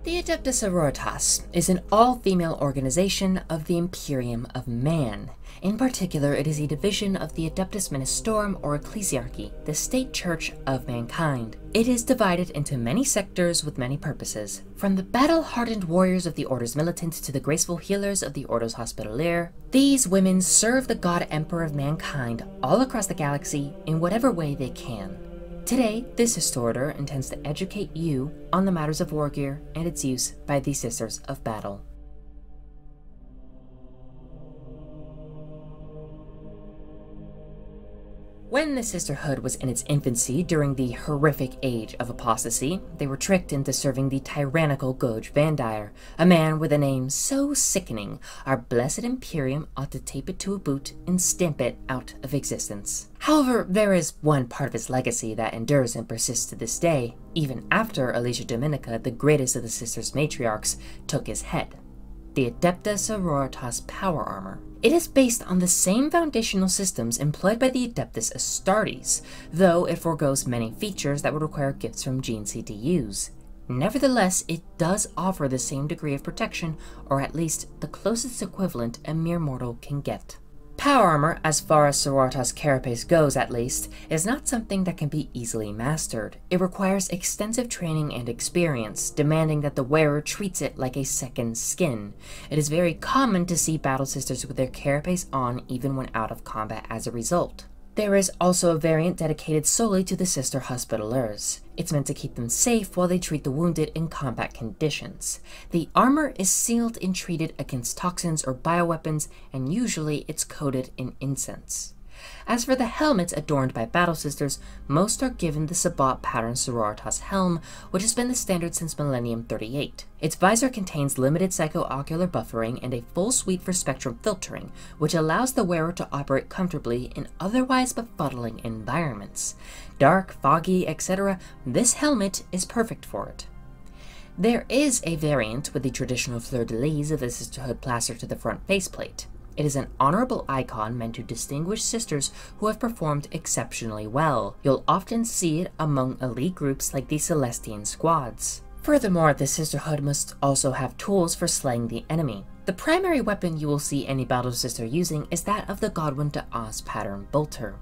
The Adeptus Sororitas is an all-female organization of the Imperium of Man. In particular, it is a division of the Adeptus Ministorum or Ecclesiarchy, the state church of mankind. It is divided into many sectors with many purposes, from the battle-hardened warriors of the Orders Militant to the graceful healers of the Orders Hospitalier. These women serve the God Emperor of mankind all across the galaxy in whatever way they can. Today, this Sister Order intends to educate you on the matters of war gear and its use by the Sisters of Battle. When the Sisterhood was in its infancy during the horrific age of apostasy, they were tricked into serving the tyrannical Goj Vandir, a man with a name so sickening our blessed Imperium ought to tape it to a boot and stamp it out of existence. However, there is one part of his legacy that endures and persists to this day, even after Alicia Dominica, the greatest of the Sisters Matriarchs, took his head: the Adeptus Sororitas power armor. It is based on the same foundational systems employed by the Adeptus Astartes, though it forgoes many features that would require gifts from GeneCDUs. Nevertheless, it does offer the same degree of protection, or at least the closest equivalent a mere mortal can get. Power armor, as far as Sororitas Carapace goes at least, is not something that can be easily mastered. It requires extensive training and experience, demanding that the wearer treats it like a second skin. It is very common to see Battle Sisters with their Carapace on even when out of combat as a result. There is also a variant dedicated solely to the Sister Hospitaliers. It's meant to keep them safe while they treat the wounded in combat conditions. The armor is sealed and treated against toxins or bioweapons, and usually it's coated in incense. As for the helmets adorned by Battle Sisters, most are given the Sabbat pattern Sororitas helm, which has been the standard since Millennium 38. Its visor contains limited psycho-ocular buffering and a full suite for spectrum filtering, which allows the wearer to operate comfortably in otherwise befuddling environments. Dark, foggy, etc., this helmet is perfect for it. There is a variant with the traditional fleur-de-lis of the Sisterhood plastered to the front faceplate. It is an honorable icon meant to distinguish sisters who have performed exceptionally well. You'll often see it among elite groups like the Celestian Squads. Furthermore, the Sisterhood must also have tools for slaying the enemy. The primary weapon you will see any Battle Sister using is that of the Godwin de Oz pattern bolter.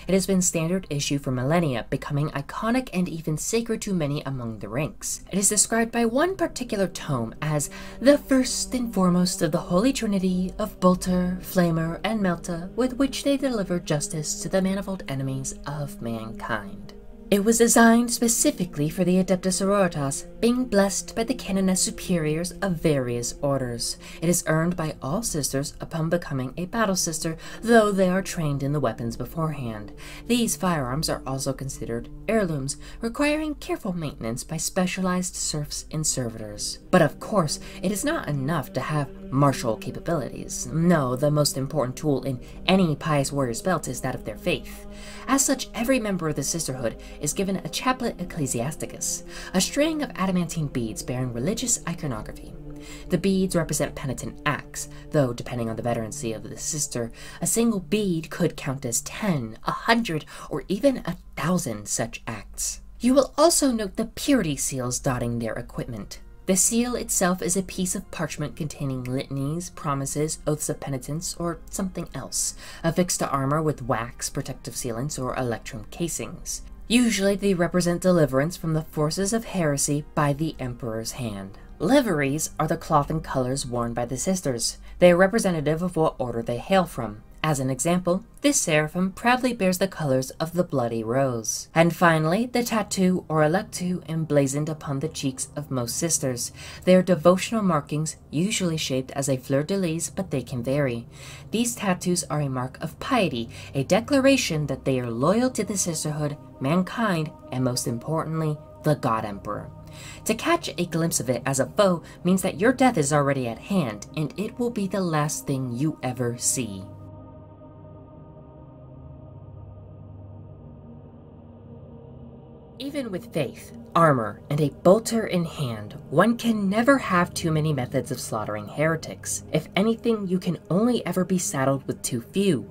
It has been standard issue for millennia, becoming iconic and even sacred to many among the ranks. It is described by one particular tome as the first and foremost of the Holy Trinity of Bolter, Flamer, and Melta, with which they deliver justice to the manifold enemies of mankind. It was designed specifically for the Adeptus Sororitas, being blessed by the Canoness Superiors of various orders. It is earned by all sisters upon becoming a Battle Sister, though they are trained in the weapons beforehand. These firearms are also considered heirlooms, requiring careful maintenance by specialized serfs and servitors. But of course, it is not enough to have martial capabilities. No, the most important tool in any pious warrior's belt is that of their faith. As such, every member of the Sisterhood is given a chaplet ecclesiasticus, a string of adamantine beads bearing religious iconography. The beads represent penitent acts, though depending on the veterancy of the sister, a single bead could count as 10, 100, or even 1,000 such acts. You will also note the purity seals dotting their equipment. The seal itself is a piece of parchment containing litanies, promises, oaths of penitence, or something else, affixed to armor with wax, protective sealants, or electrum casings. Usually they represent deliverance from the forces of heresy by the Emperor's hand. Liveries are the cloth and colors worn by the sisters. They are representative of what order they hail from. As an example, this seraphim proudly bears the colors of the Bloody Rose. And finally, the tattoo or electu emblazoned upon the cheeks of most sisters. They are devotional markings, usually shaped as a fleur-de-lis, but they can vary. These tattoos are a mark of piety, a declaration that they are loyal to the Sisterhood, mankind, and most importantly, the God Emperor. To catch a glimpse of it as a foe means that your death is already at hand, and it will be the last thing you ever see. Even with faith, armor, and a bolter in hand, one can never have too many methods of slaughtering heretics. If anything, you can only ever be saddled with too few.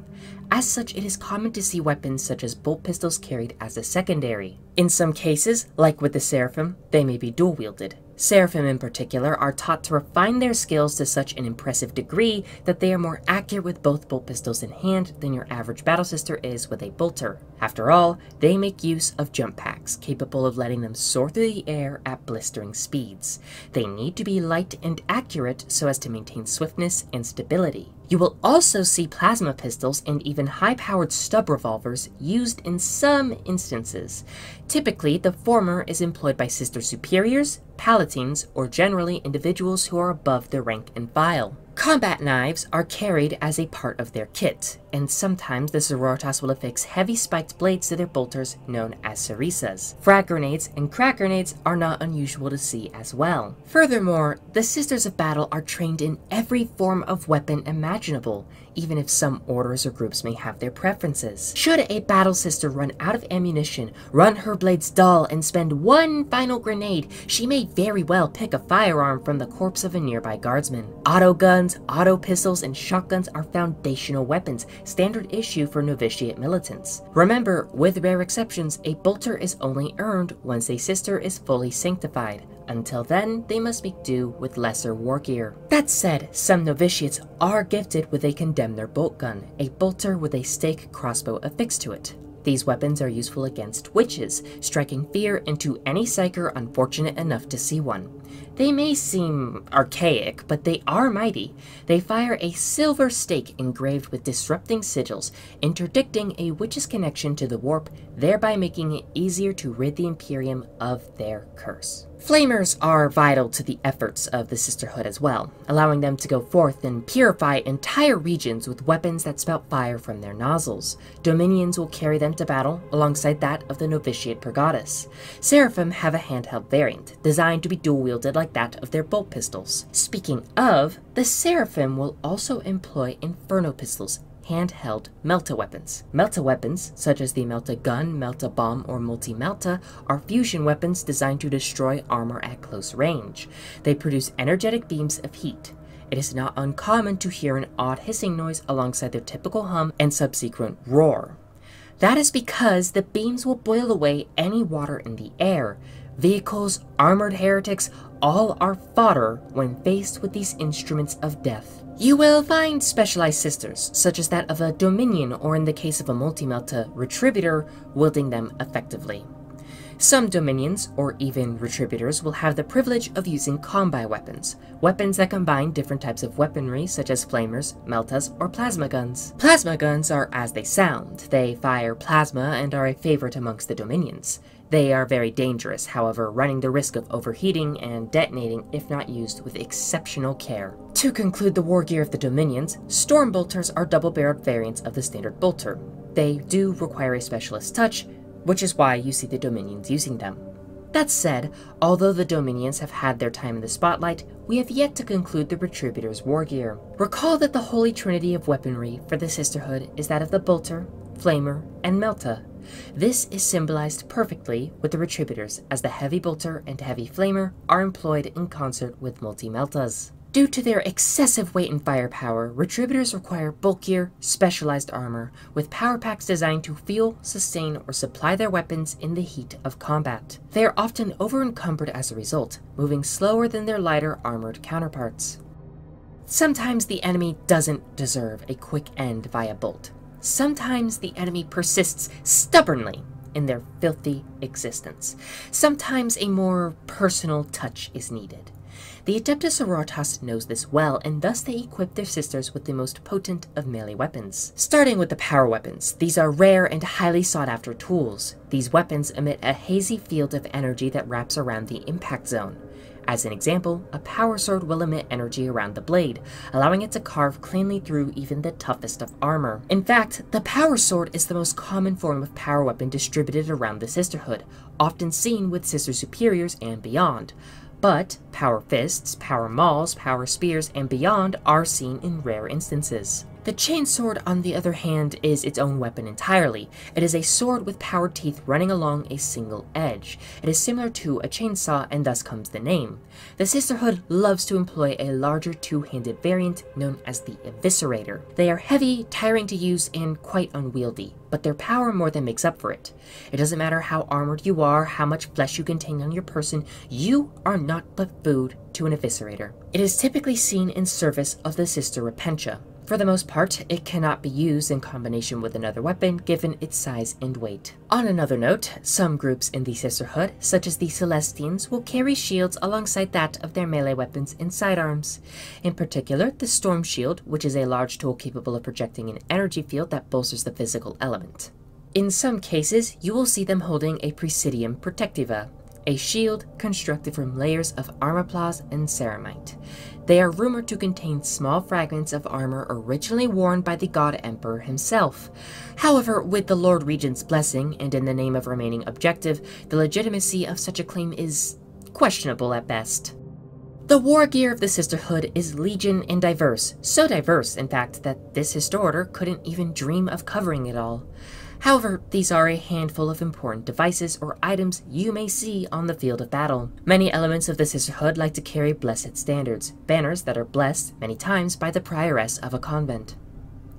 As such, it is common to see weapons such as bolt pistols carried as a secondary. In some cases, like with the Seraphim, they may be dual-wielded. Seraphim in particular are taught to refine their skills to such an impressive degree that they are more accurate with both bolt pistols in hand than your average battle sister is with a bolter. After all, they make use of jump packs, capable of letting them soar through the air at blistering speeds. They need to be light and accurate so as to maintain swiftness and stability. You will also see plasma pistols and even high-powered stub revolvers used in some instances. Typically, the former is employed by Sister Superiors, Palatines, or generally individuals who are above their rank and file. Combat knives are carried as a part of their kit, and sometimes the sororitas will affix heavy spiked blades to their bolters known as sarisas. Frag grenades and crack grenades are not unusual to see as well. Furthermore, the Sisters of Battle are trained in every form of weapon imaginable, even if some orders or groups may have their preferences. Should a battle sister run out of ammunition, run her blades dull, and spend one final grenade, she may very well pick a firearm from the corpse of a nearby guardsman. Auto guns, auto pistols, and shotguns are foundational weapons, standard issue for novitiate militants. Remember, with rare exceptions, a bolter is only earned once a sister is fully sanctified. Until then, they must make do with lesser war gear. That said, some novitiates are gifted with a Condemner bolt gun, a bolter with a stake crossbow affixed to it. These weapons are useful against witches, striking fear into any psyker unfortunate enough to see one. They may seem archaic, but they are mighty. They fire a silver stake engraved with disrupting sigils, interdicting a witch's connection to the warp, thereby making it easier to rid the Imperium of their curse. Flamers are vital to the efforts of the Sisterhood as well, allowing them to go forth and purify entire regions with weapons that spout fire from their nozzles. Dominions will carry them to battle alongside that of the Novitiate Purgatus. Seraphim have a handheld variant, designed to be dual-wielded like that of their bolt pistols. Speaking of, the Seraphim will also employ Inferno pistols, handheld melta weapons. Melta weapons, such as the melta gun, melta bomb, or multi-melta, are fusion weapons designed to destroy armor at close range. They produce energetic beams of heat. It is not uncommon to hear an odd hissing noise alongside their typical hum and subsequent roar. That is because the beams will boil away any water in the air. Vehicles, armored heretics, all are fodder when faced with these instruments of death. You will find specialized sisters, such as that of a Dominion, or in the case of a multi-melta, Retributor, wielding them effectively. Some Dominions, or even Retributors, will have the privilege of using combi weapons, weapons that combine different types of weaponry such as flamers, meltas, or plasma guns. Plasma guns are as they sound. They fire plasma and are a favorite amongst the Dominions. They are very dangerous, however, running the risk of overheating and detonating if not used with exceptional care. To conclude the war gear of the Dominions, Storm Bolters are double-barreled variants of the standard bolter. They do require a specialist touch, which is why you see the Dominions using them. That said, although the Dominions have had their time in the spotlight, we have yet to conclude the Retributors' war gear. Recall that the holy trinity of weaponry for the Sisterhood is that of the bolter, flamer, and melta. This is symbolized perfectly with the Retributors, as the heavy bolter and heavy flamer are employed in concert with multi-meltas. Due to their excessive weight and firepower, Retributors require bulkier, specialized armor, with power packs designed to fuel, sustain, or supply their weapons in the heat of combat. They are often over-encumbered as a result, moving slower than their lighter armored counterparts. Sometimes the enemy doesn't deserve a quick end via bolt. Sometimes the enemy persists stubbornly in their filthy existence. Sometimes a more personal touch is needed. The Adeptus Sororitas knows this well, and thus they equip their sisters with the most potent of melee weapons. Starting with the power weapons, these are rare and highly sought after tools. These weapons emit a hazy field of energy that wraps around the impact zone. As an example, a power sword will emit energy around the blade, allowing it to carve cleanly through even the toughest of armor. In fact, the power sword is the most common form of power weapon distributed around the Sisterhood, often seen with Sister Superiors and beyond. But power fists, power mauls, power spears, and beyond are seen in rare instances. The chainsword, on the other hand, is its own weapon entirely. It is a sword with powered teeth running along a single edge. It is similar to a chainsaw, and thus comes the name. The Sisterhood loves to employ a larger two-handed variant known as the Eviscerator. They are heavy, tiring to use, and quite unwieldy, but their power more than makes up for it. It doesn't matter how armored you are, how much flesh you contain on your person, you are not but food to an Eviscerator. It is typically seen in service of the Sister Repentia. For the most part, it cannot be used in combination with another weapon given its size and weight. On another note, some groups in the Sisterhood, such as the Celestians, will carry shields alongside that of their melee weapons and sidearms. In particular, the Storm Shield, which is a large tool capable of projecting an energy field that bolsters the physical element. In some cases, you will see them holding a Praesidium Protectiva, a shield constructed from layers of armoplast and ceramite. They are rumored to contain small fragments of armor originally worn by the God Emperor himself. However, with the Lord Regent's blessing, and in the name of remaining objective, the legitimacy of such a claim is questionable at best. The war gear of the Sisterhood is legion and diverse, so diverse, in fact, that this Historiter couldn't even dream of covering it all. However, these are a handful of important devices or items you may see on the field of battle. Many elements of the Sisterhood like to carry blessed standards, banners that are blessed many times by the prioress of a convent.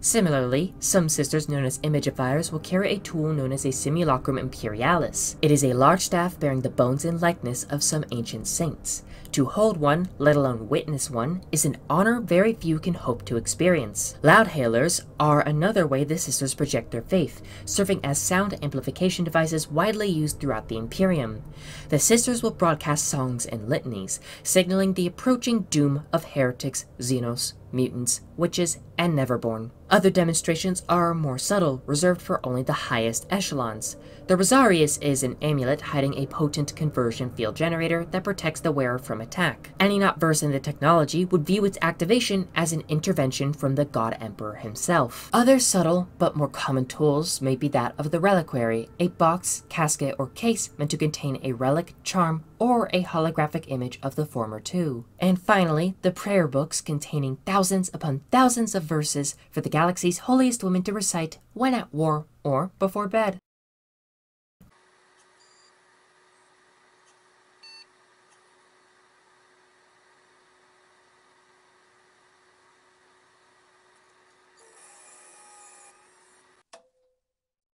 Similarly, some sisters known as Imagifiers will carry a tool known as a Simulacrum Imperialis. It is a large staff bearing the bones and likeness of some ancient saints. To hold one, let alone witness one, is an honor very few can hope to experience. Loudhailers are another way the sisters project their faith, serving as sound amplification devices widely used throughout the Imperium. The sisters will broadcast songs and litanies, signaling the approaching doom of heretics, xenos, mutants, witches, and Neverborn. Other demonstrations are more subtle, reserved for only the highest echelons. The Rosarius is an amulet hiding a potent conversion field generator that protects the wearer from attack. Any not versed in the technology would view its activation as an intervention from the God Emperor himself. Other subtle but more common tools may be that of the Reliquary, a box, casket, or case meant to contain a relic, charm, or a holographic image of the former two. And finally, the prayer books containing thousands upon thousands of verses for the galaxy's holiest women to recite when at war or before bed.